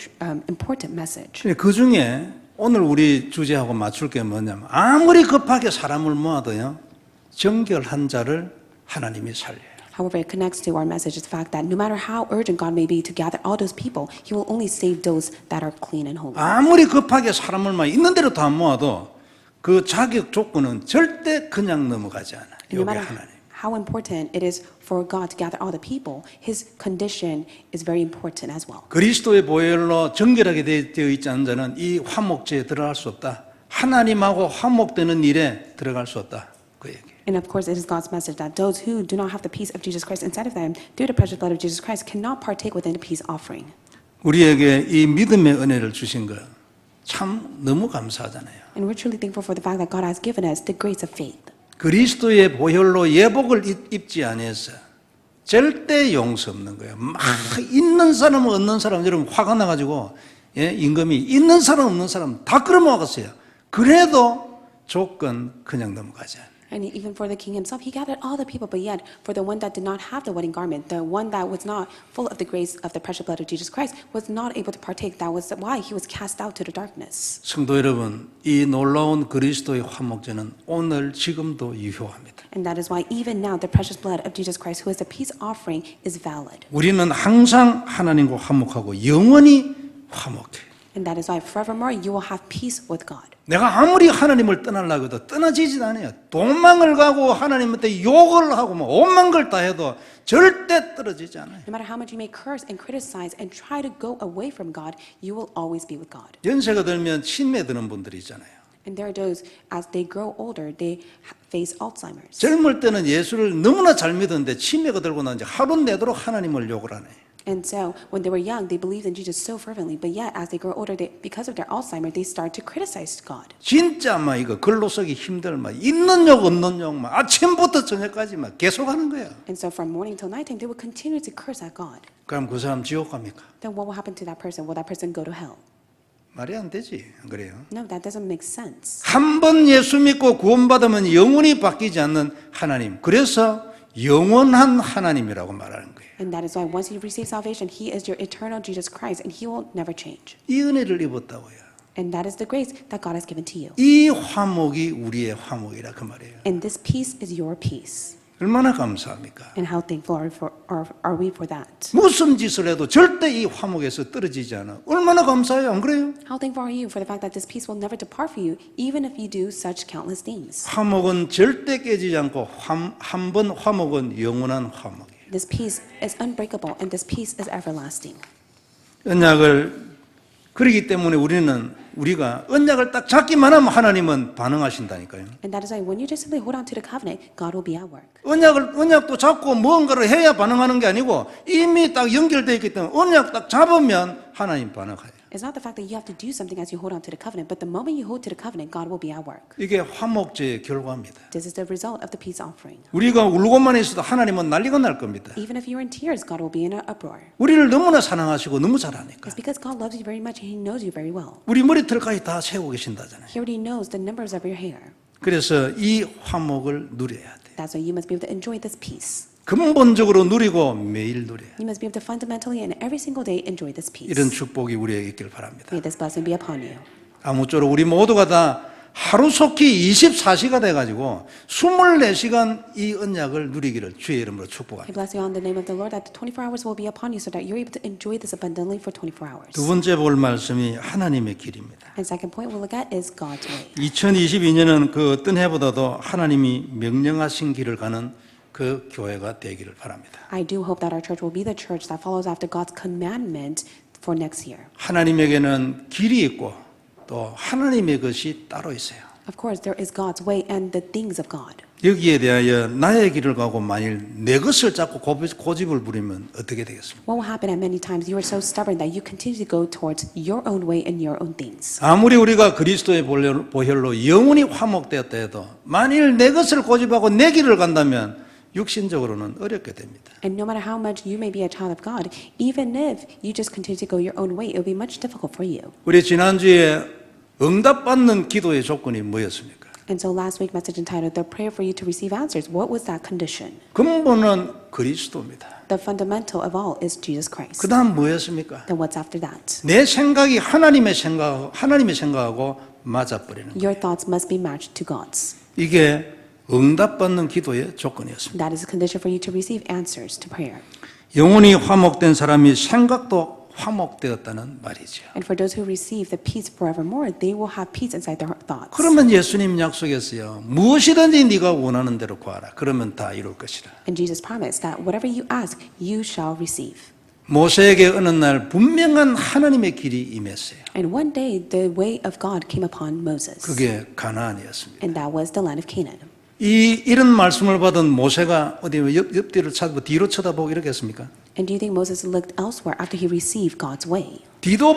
important message. 그 중에 오늘 우리 주제하고 맞출 게 뭐냐면 아무리 급하게 사람을 모아도요. 정결한 자를 하나님이 살려요. However, it connects to our message is the fact that no matter how urgent God may be to gather all those people, He will only save those that are clean and holy. 아무리 급하게 사람을 모아 있는 대로 다 모아도 그 자격 조건은 절대 그냥 넘어가지 않아요. No 여기 matter 하나님. how important it is for God to gather all the people, His condition is very important as well. 그리스도의 보혈로 정결하게 되어 있지 않은 자는 이 화목제에 들어갈 수 없다. 하나님하고 화목되는 일에 들어갈 수 없다. 그 얘기. And of course, it is God's message that those who do not have the peace of Jesus Christ inside of them, through the precious blood of Jesus Christ, cannot partake within the peace offering. 우리에게 이 믿음의 은혜를 주신 거 참 너무 감사하잖아요. And we're truly thankful for the fact that God has given us the grace of faith. 그리스도의 보혈로 예복을 입지 아니해서 절대 용서 없는 거예요. 막 있는 사람 없는 사람 여러분 화가 나가지고 임금이 있는 사람 없는 사람 다 끌어모았어요. 그래도 조건 그냥 넘어가지 않아요. And even for the king himself, he gathered all the people, but yet for the one that did not have the wedding garment, the one that was not full of the grace of the precious blood of Jesus Christ, was not able to partake. That was why he was cast out to the darkness. 성도 여러분, 이 놀라운 그리스도의 화목제는 오늘 지금도 유효합니다. And that is why even now the precious blood of Jesus Christ, who is the peace offering, is valid. 우리는 항상 하나님과 화목하고 영원히 화목해. And that is why forevermore you will have peace with God. 내가 아무리 하나님을 떠나려고 해도 떠나지질 않아요. 도망을 가고 하나님한테 욕을 하고 뭐 오만 걸 다 해도 절대 떨어지지 않아요. No matter how much you may curse and criticize and try to go away from God, you will always be with God. 연세가 들면 치매 드는 분들이 있잖아요. And there are those, as they grow older, they face Alzheimer's. 젊을 때는 예수를 너무나 잘 믿었는데 치매가 들고 나서 하루 내도록 하나님을 욕을 하네. And so, when they were young, they believed in Jesus so fervently. But yet, as they grow older, because of their Alzheimer's, they start to criticize God. 진짜 막 이거 글로 쓰기 힘들 막 있는 욕 없는 욕 막 아침부터 저녁까지 막 계속 하는 거야. And so, from morning till nighttime, they will continue to curse at God. 그럼 그 사람 지옥 갑니까? Then what will happen to that person? Will that person go to hell? 말이 안 되지. 안 그래요? No, that doesn't make sense. 한 번 예수 믿고 구원받으면 영원히 바뀌지 않는 하나님. 그래서 영원한 하나님이라고 말하는 거예요. And that is why once you receive salvation, He is your eternal Jesus Christ, and He will never change. 이 은혜를 입었다고요. And that is the grace that God has given to you. 이 화목이 우리의 화목이라 그 말이에요. And this peace is your peace. 얼마나 감사합니까? And how thankful are we for that? 무슨 짓을 해도 절대 이 화목에서 떨어지지 않아. 얼마나 감사해요, 안 그래요? How thankful are you for the fact that this peace will never depart from you, even if you do such countless things? 화목은 절대 깨지지 않고 한 번 화목은 영원한 화목이에요. This peace is unbreakable, and this peace is everlasting. 언약을 그러기 때문에 우리가 언약을 딱 잡기만 하면 하나님은 반응하신다니까요. And that is why when you just simply hold on to the covenant, God will be at work. 언약도 잡고 무언가를 해야 반응하는 게 아니고 이미 딱 연결되어 있기 때문에 언약 딱 잡으면 하나님 반응해요. It's not the fact that you have to do something as you hold on to the covenant, but the moment you hold to the covenant, God will be at work. 이게 화목제의 결과입니다. This is the result of the peace offering. 우리가 울고만 있어도 하나님은 난리가 날 겁니다. Even if you're in tears, God will be in an uproar. 우리를 너무나 사랑하시고 너무 잘하니까. It's because God loves you very much and He knows you very well. 우리 머리털까지 다 세우고 계신다잖아요. He already knows the numbers of your hair. 그래서 이 화목을 누려야 돼. That's why you must be able to enjoy this peace. 근본적으로 누리고 매일 누려야 돼. You must be able to fundamentally and every single day enjoy this peace. 이런 축복이 우리에게 있길 바랍니다. May this blessing be upon you. 아무쪼록 우리 모두가 다 하루속히 24시가 돼가지고 24시간 이 언약을 누리기를 주의 이름으로 I 축복합니다. bless you on the name of the Lord that the 24 hours will be upon you so that you're able to enjoy this abundantly for 24 hours. 두 번째 볼 말씀이 하나님의 길입니다. And second point we'll look at is God's way. 2022년은 그 어떤 해보다도 하나님이 명령하신 길을 가는 그 교회가 되기를 바랍니다. I do hope that our church will be the church that follows after God's commandment for next year. 하나님에게는 길이 있고 또 하나님의 것이 따로 있어요. Of course, there is God's way and the things of God. 여기에 대하여 나의 길을 가고 만일 내 것을 잡고 고집을 부리면 어떻게 되겠습니까? What will happen at many times you are so stubborn that you continue to go towards your own way and your own things. 아무리 우리가 그리스도의 보혈로 영원히 화목되었다 해도 만일 내 것을 고집하고 내 길을 간다면 육신적으로는 어렵게 됩니다. And no matter how much you may be a child of God, even if you just continue to go your own way, it will be much difficult for you. 우리 지난주에 응답받는 기도의 조건이 뭐였습니까? And so last week message entitled The Prayer for You to Receive Answers, what was that condition? 근본은 그리스도입니다. The fundamental of all is Jesus Christ. 그 다음 뭐였습니까? Then what's after that? 내 생각이 하나님의 생각하고 맞아버리는 거예요. Your thoughts must be matched to God's. 이게 응답받는 기도의 조건이었습니다. That is a condition for you to receive answers to prayer. 영혼이 화목된 사람이 생각도 화목되었다는 말이죠. And for those who receive the peace forevermore, they will have peace inside their thoughts. 그러면 예수님 약속했어요. 무엇이든지 네가 원하는 대로 구하라. 그러면 다 이룰 것이라. And Jesus promised that whatever you ask, you shall receive. 모세에게 어느 날 분명한 하나님의 길이 임했어요. And one day, the way of God came upon Moses. 그게 가나안이었습니다. And that was the land of Canaan. 이런 말씀을 받은 모세가 어디 옆뒤를 찾아보고 뒤로 쳐다보고 이렇게 했습니까? And do you think Moses looked elsewhere after he received God's way? 뒤도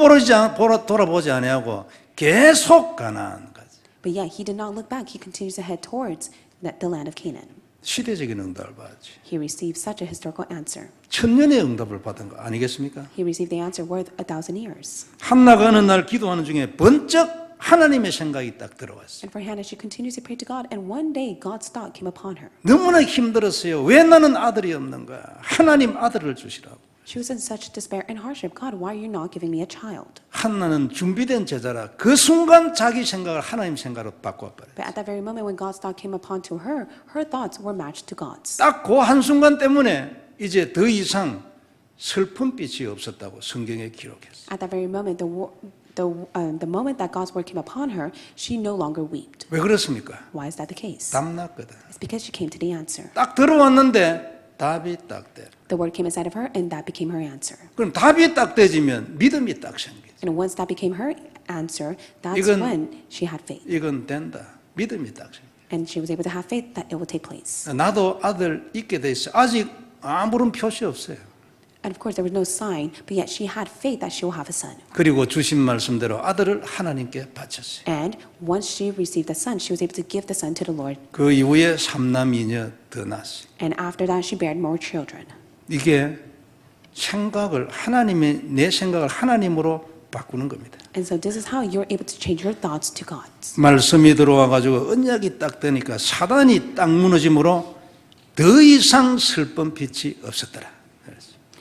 돌아보지 아니하고 계속 가나안까지. But yet he did not look back. He continues to head towards the land of Canaan. 시대적인 응답을 받았지. He received such a historical answer. 천년의 응답을 받은 거 아니겠습니까? He received the answer worth 1,000 years. 한나가 어느 날 기도하는 중에 번쩍 하나님의 생각이 딱 들어왔어요. And for Hannah, she continues to pray to God, and one day God's thought came upon her. 너무나 힘들었어요. 왜 나는 아들이 없는가? 하나님 아들을 주시라고. She was in such despair and hardship. God, why are you not giving me a child? 한나는 준비된 제자라 그 순간 자기 생각을 하나님 생각으로 바꿔버려요. But at that very moment when God's thought came upon to her, her thoughts were matched to God's. 딱 그 한순간 때문에 이제 더 이상 슬픈 빛이 없었다고 성경에 기록했어요. At that very moment, the moment that God's word came upon her, she no longer wept. 왜 그렇습니까? Why is that the case? 답났거든. It's because she came to the answer. 딱 들어왔는데 답이 딱 돼. The word came inside of her, and that became her answer. 그럼 답이 딱 되지면 믿음이 딱 생기죠. And once that became her answer, that's 이건- when she had faith. 이건 된다. 믿음이 딱 생겨. And she was able to have faith that it will take place. 나도 아들 있게 돼 있어. 아직 아무런 표시 없어요. And of course, there was no sign, but yet she had faith that she will have a son. 그리고 주신 말씀대로 아들을 하나님께 바쳤어요. And once she received the son, she was able to give the son to the Lord. 그 이후에 3남 2녀 더 낳았어요. And after that, she bared more children. 이게 생각을 내 생각을 하나님으로 바꾸는 겁니다. And so this is how you're able to change your thoughts to God's. 말씀이 들어와 가지고 언약이 딱 되니까 사단이 딱 무너짐으로 더 이상 슬픈 빛이 없었더라.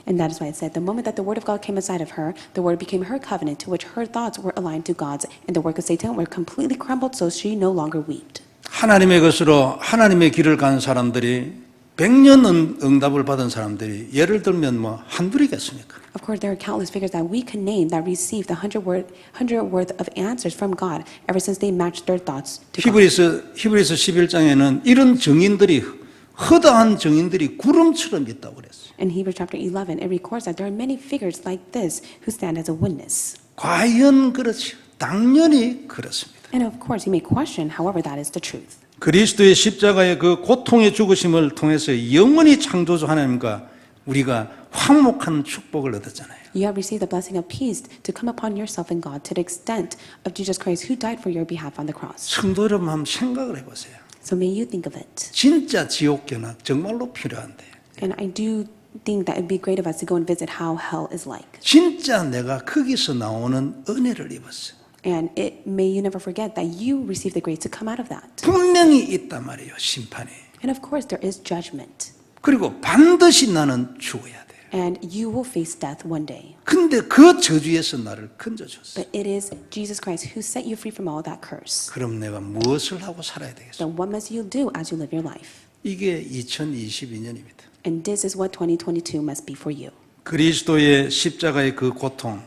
And that is why it said, the moment that the word of God came inside of her, the word became her covenant to which her thoughts were aligned to God's, and the work of Satan were completely crumbled, so she no longer wept. 하나님의 것으로 하나님의 길을 간 사람들이 100년 응답을 받은 사람들이 예를 들면 뭐 한둘이겠습니까? Of course, there are countless figures that we can name that received the 100 worth of answers from God ever since they matched their thoughts to God. 히브리서 11장에는 이런 증인들이 허다한 증인들이 구름처럼 있다고 그랬어요. In Hebrews chapter 11, it records that there are many figures like this who stand as a witness. 과연 그렇죠. 당연히 그렇습니다. And of course, you may question, however, that is the truth. 그리스도의 십자가의 그 고통의 죽으심을 통해서 영원히 창조주 하나님과 우리가 화목한 축복을 얻었잖아요. You have received the blessing of peace to come upon yourself and God to the extent of Jesus Christ who died for your behalf on the cross. 성도 여러분 한번 생각을 해보세요. So may you think of it. 진짜 지옥 견학 정말로 필요한데 And I do think that it would be great of us to go and visit how hell is like. 진짜 내가 거기서 나오는 은혜를 입었어요. And may you never forget that you received the grace to come out of that. 분명히 있단 말이에요. 심판이. And of course, there is judgment. 그리고 반드시 나는 죽어야 돼요. And you will face death one day. 근데 그 저주에서 나를 건져줬어요. But it is Jesus Christ who set you free from all that curse. 그럼 내가 무엇을 하고 살아야 되겠어요? Then what must you do as you live your life? 이게 2022년입니다. And this is what 2022 must be for you. 그리스도의 십자가의 그 고통,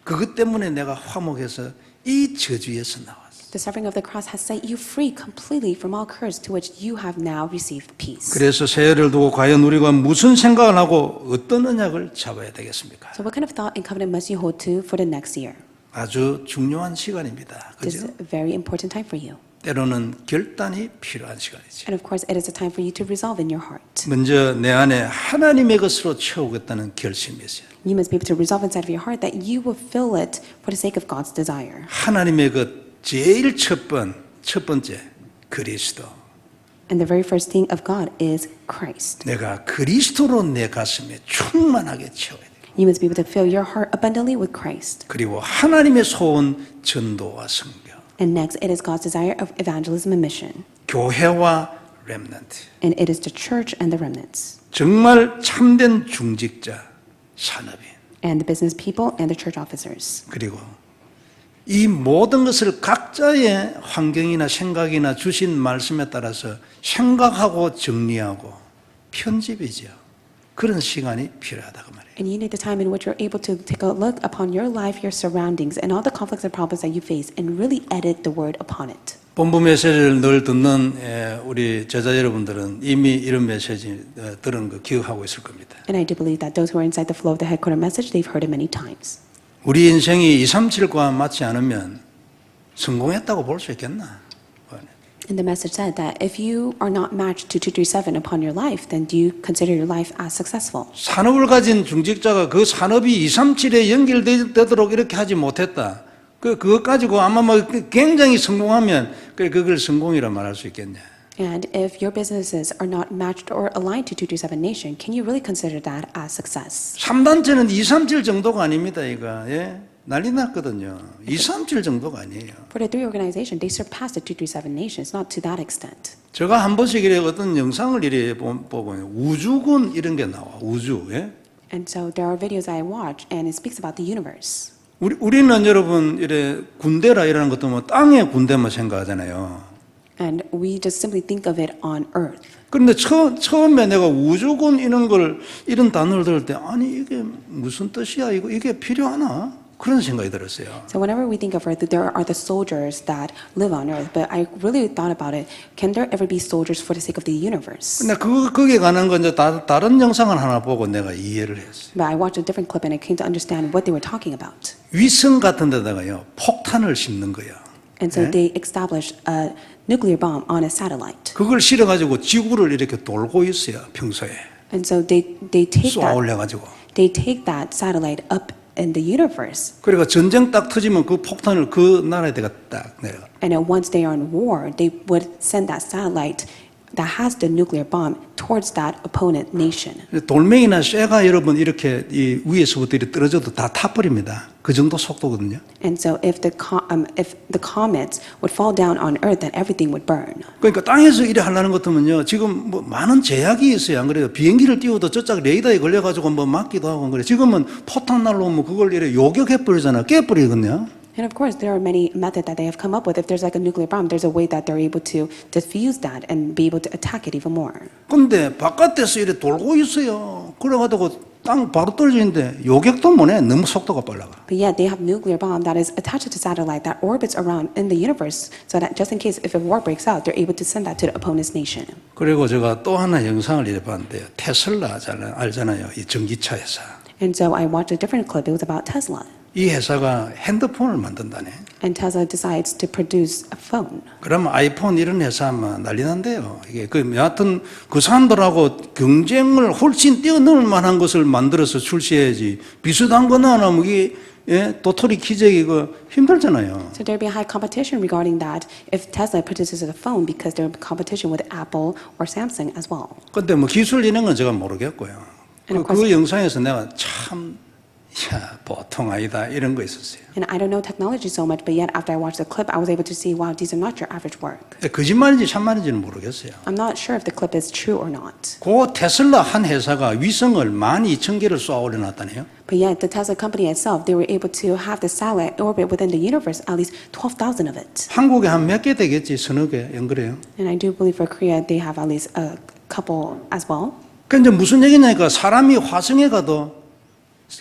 그것 때문에 내가 화목해서 이 저주에서 나왔어요. The suffering of the cross has set you free completely from all curse to which you have now received peace. 그래서 새해를 두고 과연 우리가 무슨 생각을 하고 어떤 언약을 잡아야 되겠습니까? So what kind of thought and covenant must you hold to for the next year? 아주 중요한 시간입니다. This 그죠? is a very important time for you. 때로는 결단이 필요한 시간이죠. And of course, it is a time for you to resolve in your heart. 먼저 내 안에 하나님의 것으로 채우겠다는 결심이 있어요. You must be able to resolve inside of your heart that you will fill it for the sake of God's desire. 하나님의 것 제일 첫 번째 그리스도. And the very first thing of God is Christ. 내가 그리스도로 내 가슴에 충만하게 채워야 돼. You must be able to fill your heart abundantly with Christ. 그리고 하나님의 소원 전도와 성교. And next, it is God's desire of evangelism and mission. 교회와 렘넌트. And it is the church and the remnants. 정말 참된 중직자, 산업인. And the business people and the church officers. 그리고 이 모든 것을 각자의 환경이나 생각이나 주신 말씀에 따라서 생각하고 정리하고 편집이죠. 그런 시간이 필요하다고 말해요. And you need the time in which you're able to take a look upon your life, your surroundings, and all the conflicts and problems that you face and really edit the word upon it. 본부 메시지를 늘 듣는 우리 제자 여러분들은 이미 이런 메시지 들은 거 기억하고 있을 겁니다. And I do believe that those who are inside the flow of the headquarter message, they've heard it many times. 우리 인생이 237과 맞지 않으면 성공했다고 볼 수 있겠나? And the message said that if you are not matched to 237 upon your life, then do you consider your life as successful? 산업을 가진 중직자가 그 산업이 237에 연결되도록 이렇게 하지 못했다. 그것 가지고 아마 뭐 굉장히 성공하면 그걸 성공이라 말할 수 있겠냐? And if your businesses are not matched or aligned to 237 Nation, can you really consider that as success? 3단체는 237 정도가 아닙니다, 이거. 예? 난리 났거든요. 237 정도가 아니에요. For the three organizations, they surpassed the 237 Nations, not to that extent. 제가 한 번씩 이래 어떤 영상을 이래 보고 우주군 이런 게 나와. 우주. 예? And so there are videos I watch, and it speaks about the universe. 우리는 여러분 이래 군대라 이러는 것도 뭐 땅의 군대만 생각하잖아요. And we just simply think of it on earth. 그런데 처음에 내가 우주군 이런 단어를 들을 때 아니 이게 무슨 뜻이야? 이게 필요하나? 그런 생각이 들었어요. So whenever we think of earth, there are the soldiers that live on earth. But I really thought about it. Can there ever be soldiers for the sake of the universe? 근데 거기에 관한 건 이제 다른 영상을 하나 보고 내가 이해를 했어요. But I watched a different clip and I came to understand what they were talking about. 위성 같은 데다가요 폭탄을 심는 거예요. And so they established a nuclear bomb on a satellite. 그걸 실어가지고 지구를 이렇게 돌고 있어요 평소에. And so they 쏘아 올려가지고. take that satellite up in the universe. 그러니까 전쟁 딱 터지면 그 폭탄을 그 나라에다가 딱 내려가. And then once they are in war, they would send that satellite that has the nuclear bomb towards that opponent nation. 돌멩이나 쇠가 여러분 이렇게 이 위에서부터 이렇게 떨어져도 다 타버립니다. 그 정도 속도거든요. And so if the comets would fall down on Earth, then everything would burn. 그러니까 땅에서 이래 하려는 것 같으면요, 지금 뭐 많은 제약이 있어요. 안 그래요? 비행기를 띄워도 저쪽 레이더에 걸려가지고 뭐 맞기도 하고 그래. 지금은 포탄 날라오면 그걸 이래 요격해 버리잖아. 깨버리거든요. And of course, there are many methods that they have come up with. If there's like a nuclear bomb, there's a way that they're able to diffuse that and be able to attack it even more. 근데 바깥에서 이래 돌고 있어요. 그래가지고 땅 바로 떨어지는데 요격도 못해. 너무 속도가 빨라가. But yet they have nuclear bomb that is attached to satellite that orbits around in the universe, so that just in case if a war breaks out, they're able to send that to the opponent's nation. 그리고 제가 또 하나 영상을 이래 봤는데요. 테슬라 알잖아요. 이 전기차 회사. And so I watched a different clip. It was about Tesla. 이 회사가 핸드폰을 만든다네. And Tesla decides to produce a phone. 그러면 아이폰 이런 회사만 난리 난대요. 이게 여하튼 그 사람들하고 경쟁을 훨씬 뛰어넘을 만한 것을 만들어서 출시해야지. 비슷한 거나 하면 이게 도토리 키재기 이거 힘들잖아요. So there'd be a high competition regarding that if Tesla produces a phone, because there'd be competition with Apple or Samsung as well. 근데 뭐 기술 이런 건 제가 모르겠고요. 그 영상에서 내가 참 보통 아니다 이런 거 있었어요. And I don't know technology so much, but yet after I watched the clip, I was able to see, wow, these are not your average work. 거짓말인지 참말인지는 모르겠어요. I'm not sure if the clip is true or not. 그 테슬라 한 회사가 위성을 12,000개를 쏘아 올려놨다네요. But yet the Tesla company itself, they were able to have the satellite orbit within the universe, at least 12,000 of it. 한국에 한 몇 개 되겠지, 서너 개, 연그래요. And I do believe for Korea, they have at least a couple as well. 그러니까 무슨 얘기냐니까 사람이 화성에 가도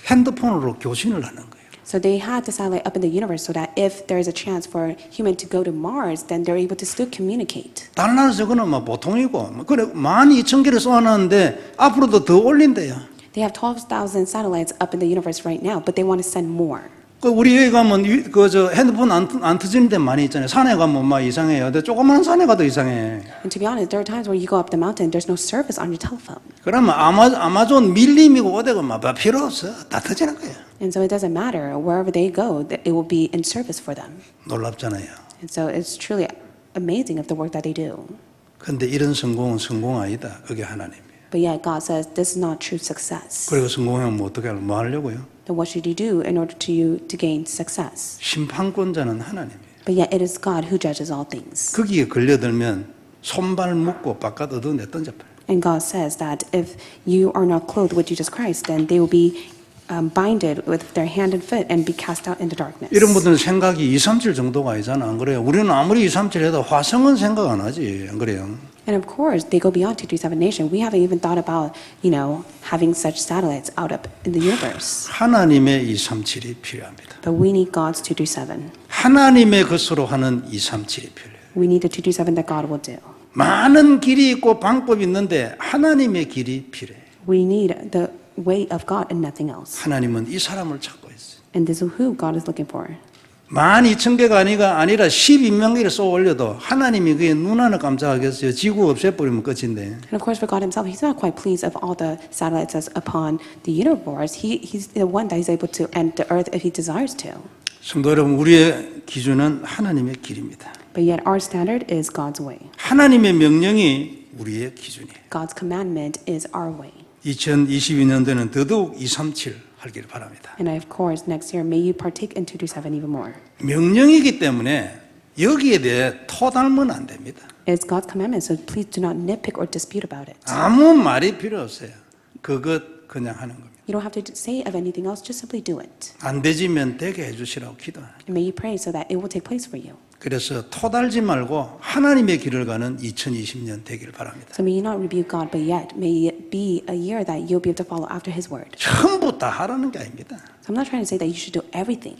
핸드폰으로 교신을 하는 거예요. So they had the satellite up in the universe so that if there is a chance for human to go to Mars, then they're able to still communicate. 다른 나라 저거는 뭐 보통이고, 그래 12,000개를 쏘아놨는데 앞으로도 더 올린대요. They have 12,000 satellites up in the universe right now, but they want to send more. 그 우리 여기 가면 그저 핸드폰 안 터지는 데 많이 있잖아요. 산에 가면 막 이상해요. 근데 조그마한 산에 가도 이상해. And to be honest, there are times where you go up the mountain, there's no service on your telephone. 그러면 아마존 밀림이고 어디고 막 필요 없어. 다 터지는 거예요. And so it doesn't matter wherever they go, that it will be in service for them. 놀랍잖아요. And so it's truly amazing of the work that they do. 그런데 이런 성공은 성공 아니다. 그게 하나님이에요. But yet God says this is not true success. 그리고 성공하면 뭐 하려고요? Then what should you do in order to gain success? 심판권자는 하나님이에요. But yet it is God who judges all things. 거기에 걸려들면 손발 묶고 바깥 얻어내 던져버려요. And God says that if you are not clothed with Jesus Christ, then they will be binded with their hand and foot and be cast out into darkness. 이런 분들은 생각이 237 정도가 아니잖아. 안 그래요? 우리는 아무리 237 해도 화성은 생각 안 하지. 안 그래요? And of course, they go beyond 237 nation. We haven't even thought about, having such satellites out up in the universe. 하나님의 237이 필요합니다. But we need God's 237. 하나님의 것으로 하는 237이 필요해요. We need the 237 that God will do. 많은 길이 있고 방법이 있는데 하나님의 길이 필요해요. We need the way of God and nothing else. 하나님은 이 사람을 찾고 있어요. And this is who God is looking for. 12,000개가 아니라 12명을 쏘아 올려도 하나님이 그의 눈 하나 깜짝하겠어요. 지구 없애버리면 끝인데. And of course, for God himself, he's not quite pleased of all the satellites that's upon the universe. He's the one that is able to end the earth if he desires to. 성도 여러분, 우리의 기준은 하나님의 길입니다. But yet our standard is God's way. 하나님의 명령이 우리의 기준이에요. God's commandment is our way. 2022년도에는 더더욱 237 하기를 바랍니다. And of course, next year, may you partake in 227 even more. 명령이기 때문에 여기에 대해 토달면 안 됩니다. It's God's commandment, so please do not nitpick or dispute about it. 아무 말이 필요 없어요. 그것 그냥 하는 겁니다. You don't have to say of anything else, just simply do it. 안 되지면 되게 해주시라고 기도하는. And may you pray so that it will take place for you. 그래서 토달지 말고 하나님의 길을 가는 2020년 되기를 바랍니다. So may you not rebuke God, but yet may it be a year that you'll be able to follow after His word. 전부 다 하라는 게 아닙니다. So I'm not trying to say that you should do everything,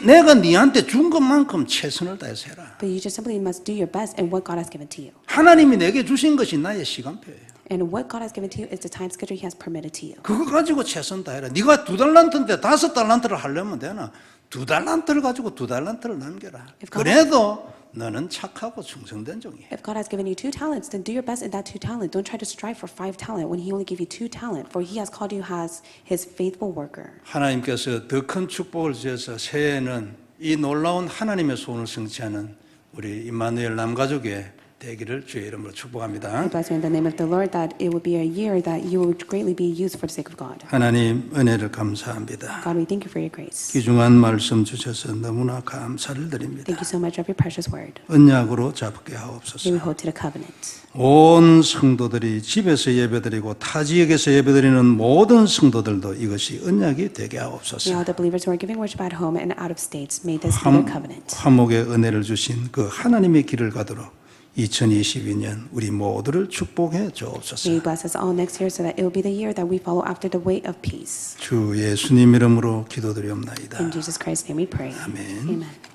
내가 네한테 준 것만큼 최선을 다해서 해라. but you just simply must do your best in what God has given to you. 하나님이 내게 주신 것이 나의 시간표예요. And what God has given to you is the time schedule He has permitted to you. 그거 가지고 최선 다해라. 네가 2달란트인데 5달란트를 하려면 되나? 2달란트를 가지고 2달란트를 남겨라. 그래도 너는 착하고 충성된 종이야. If God has given you 2 talents, then do your best in that 2 talent. Don't try to strive for 5 talent when He only gave you 2 talent, for He has called you as His faithful worker. 하나님께서 더 큰 축복을 주셔서 새해에는 이 놀라운 하나님의 소원을 성취하는 우리 임마누엘 남가족의 되기를 주의 이름으로 I 축복합니다. bless you in the name of the Lord that it would be a year that you would greatly be used for the sake of God. 하나님 은혜를 감사합니다. God, we thank you for your grace. 귀중한 말씀 주셔서 너무나 감사를 드립니다. Thank you so much of your precious word. 언약으로 잡게 May we 하옵소서. hold to the covenant. 온 성도들이 집에서 예배드리고 타 지역에서 예배드리는 모든 성도들도 이것이 언약이 되게 May 하옵소서. all the believers who are giving worship at home and out of states, may this be their covenant. 화목의 은혜를 주신 그 하나님의 길을 가도록 2022년 우리 모두를 축복해 May 주옵소서. you bless us all next year so that it will be the year that we follow after the way of peace. 주 예수님 이름으로 기도드리옵나이다. In Jesus Christ's name we pray. 아멘. Amen.